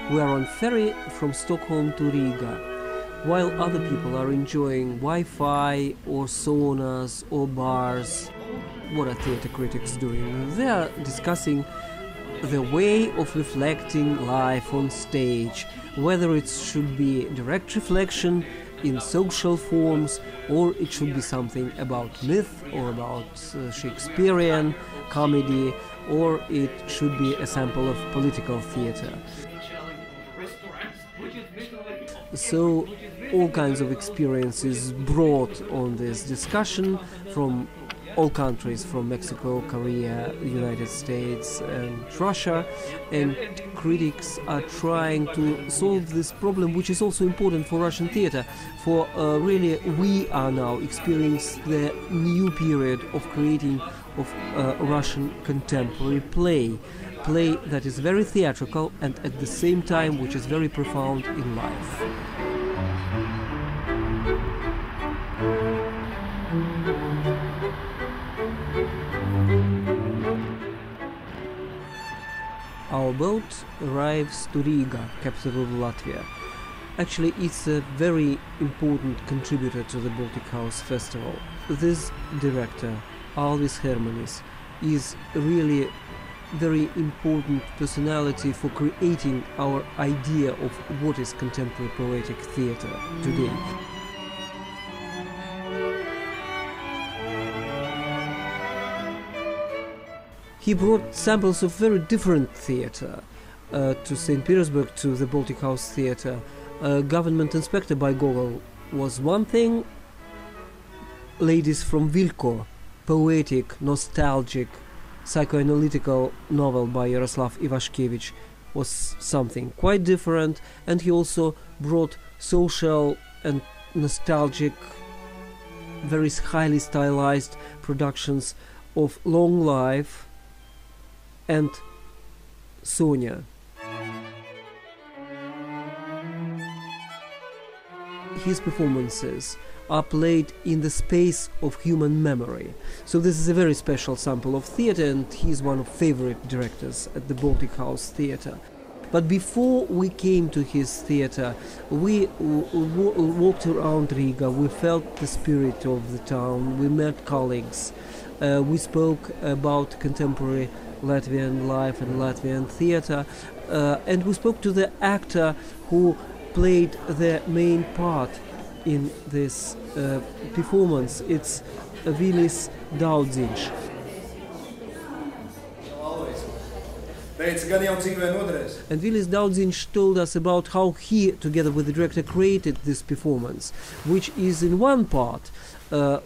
We are on ferry from Stockholm to Riga, while other people are enjoying Wi-Fi or saunas or bars. What are theatre critics doing? They are discussing the way of reflecting life on stage, whether it should be direct reflection in social forms, or it should be something about myth or about Shakespearean comedy, or it should be a sample of political theatre. So all kinds of experiences brought on this discussion from all countries, from Mexico, Korea, United States and Russia, and critics are trying to solve this problem, which is also important for Russian theatre. For really we are now experiencing the new period of creating of Russian contemporary play that is very theatrical and at the same time which is very profound in life. Our boat arrives to Riga, capital of Latvia. Actually, it's a very important contributor to the Baltic House festival. This director, Alvis Hermanis, is really very important personality for creating our idea of what is contemporary poetic theatre today. He brought samples of very different theatre to St. Petersburg, to the Baltic House theatre. Government Inspector by Gogol was one thing. Ladies from Vilko, poetic, nostalgic, psychoanalytical novel by Yaroslav Ivashkevich, was something quite different, and he also brought social and nostalgic, very highly stylized productions of Long Life and Sonia. His performances are played in the space of human memory. So this is a very special sample of theatre, and he is one of favorite directors at the Baltic House Theatre. But before we came to his theatre, we walked around Riga, we felt the spirit of the town, we met colleagues, we spoke about contemporary Latvian life and Latvian theatre, and we spoke to the actor who played the main part in this performance. It's Vilis Daudziņš. And Vilis Daudziņš told us about how he, together with the director, created this performance, which is in one part, a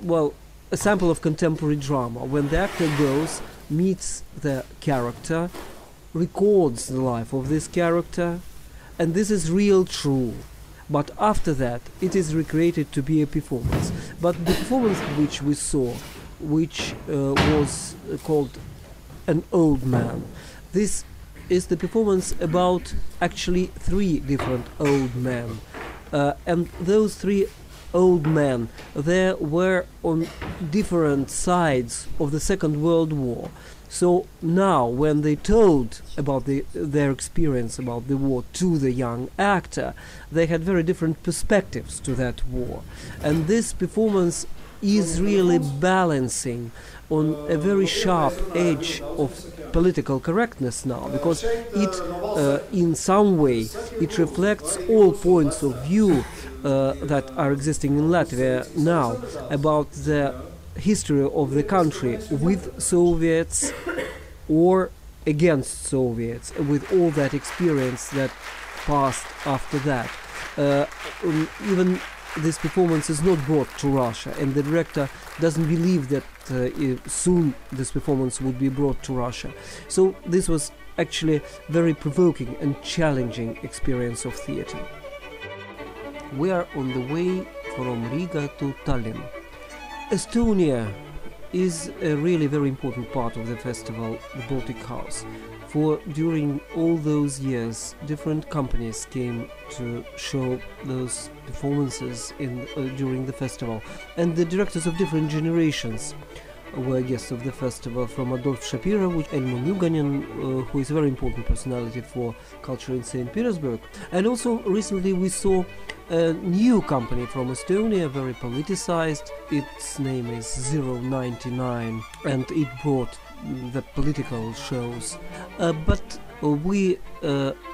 sample of contemporary drama, when the actor goes, meets the character, records the life of this character, and this is real true. But after that, it is recreated to be a performance. But the performance which we saw, which was called An Old Man, this is the performance about actually three different old men. And those three old men, they were on different sides of the Second World War. So now, when they told about their experience about the war to the young actor, they had very different perspectives to that war. And this performance is really balancing on a very sharp edge of political correctness now, because it, in some way, it reflects all points of view that are existing in Latvia now about the history of the country with Soviets or against Soviets, with all that experience that passed after that. Even this performance is not brought to Russia, and the director doesn't believe that soon this performance would be brought to Russia. So this was actually very provoking and challenging experience of theatre. We are on the way from Riga to Tallinn. Estonia is a really very important part of the festival, the Baltic House. For during all those years, different companies came to show those performances during the festival, and the directors of different generations were guests of the festival, from Adolf Shapiro, Elmo Nuganin, who is a very important personality for culture in St. Petersburg. And also recently we saw a new company from Estonia, very politicized. Its name is 099, and it brought the political shows. But we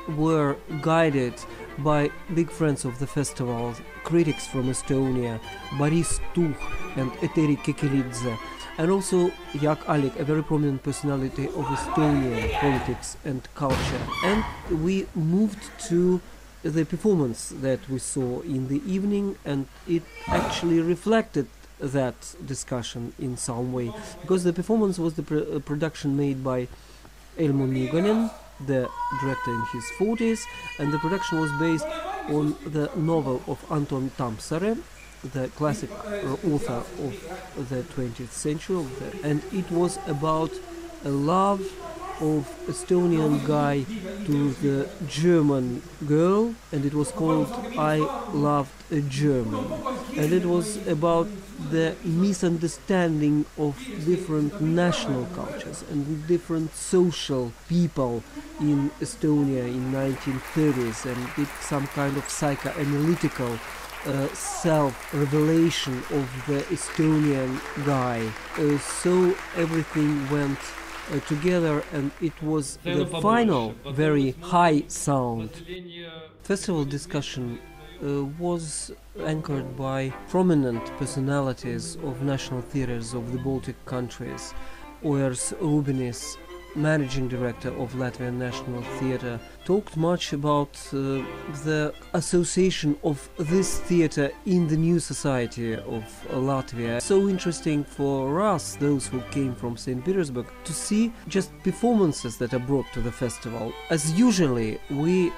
were guided by big friends of the festival, critics from Estonia, Boris Tuh and Eteri Kekelidze, and also Jak Alik, a very prominent personality of Estonian politics and culture. And we moved to the performance that we saw in the evening, and it actually reflected that discussion in some way, because the performance was the production made by Elmo Nuganin, the director in his 40s, and the production was based on the novel of Anton Tammsaare, the classic author of the 20th century, and it was about a love of Estonian guy to the German girl, and it was called I Loved a German, and it was about the misunderstanding of different national cultures and different social people in Estonia in 1930s, and it's some kind of psychoanalytical self-revelation of the Estonian guy. So everything went together, and it was the final very high sound. Festival discussion was anchored by prominent personalities of national theatres of the Baltic countries. Oers Rubinis, managing director of Latvian National Theatre, talked much about the association of this theatre in the new society of Latvia. So interesting for us, those who came from St. Petersburg, to see just performances that are brought to the festival. As usually we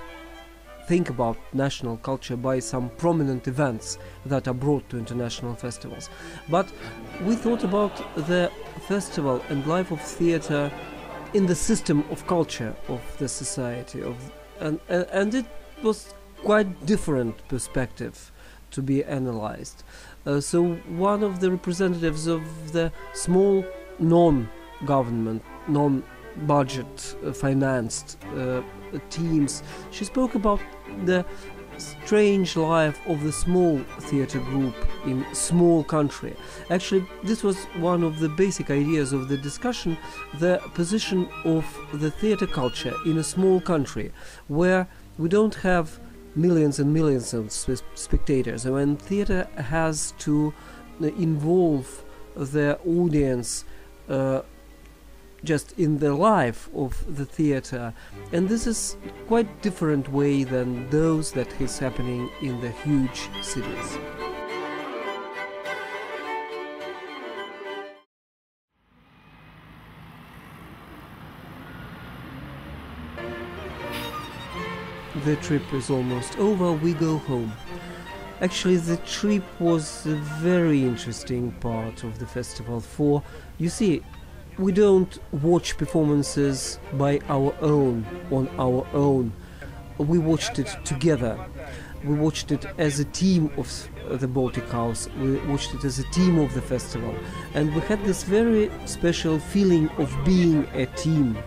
think about national culture by some prominent events that are brought to international festivals. But we thought about the festival and life of theatre in the system of culture of the society, and it was quite different perspective to be analyzed. So one of the representatives of the small non-government, non-budget financed teams, she spoke about the strange life of the small theatre group in small country. Actually, this was one of the basic ideas of the discussion, the position of the theatre culture in a small country where we don't have millions and millions of spectators, and when theatre has to involve the audience just in the life of the theatre, and this is quite different way than those that is happening in the huge cities. The trip is almost over, we go home. Actually, the trip was a very interesting part of the festival, for, you see, we don't watch performances by our own, on our own. We watched it together. We watched it as a team of the Baltic House. We watched it as a team of the festival. And we had this very special feeling of being a team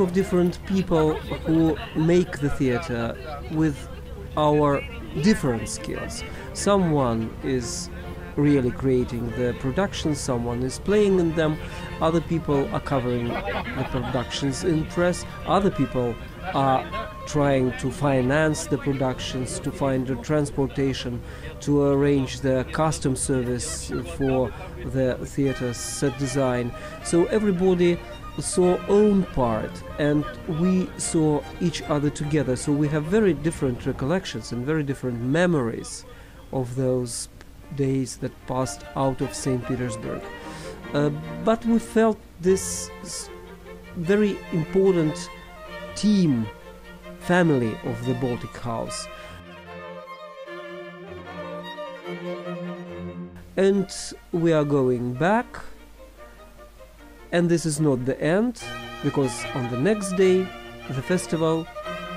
of different people who make the theater with our different skills. Someone is really creating the productions, someone is playing in them, other people are covering the productions in press, other people are trying to finance the productions, to find the transportation, to arrange the custom service for the theater's set design. So everybody saw own part, and we saw each other together, so we have very different recollections and very different memories of those days that passed out of St. Petersburg. But we felt this very important team, family of the Baltic House. And we are going back, and this is not the end, because on the next day the festival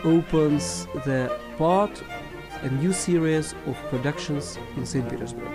opens the part, a new series of productions in St. Petersburg.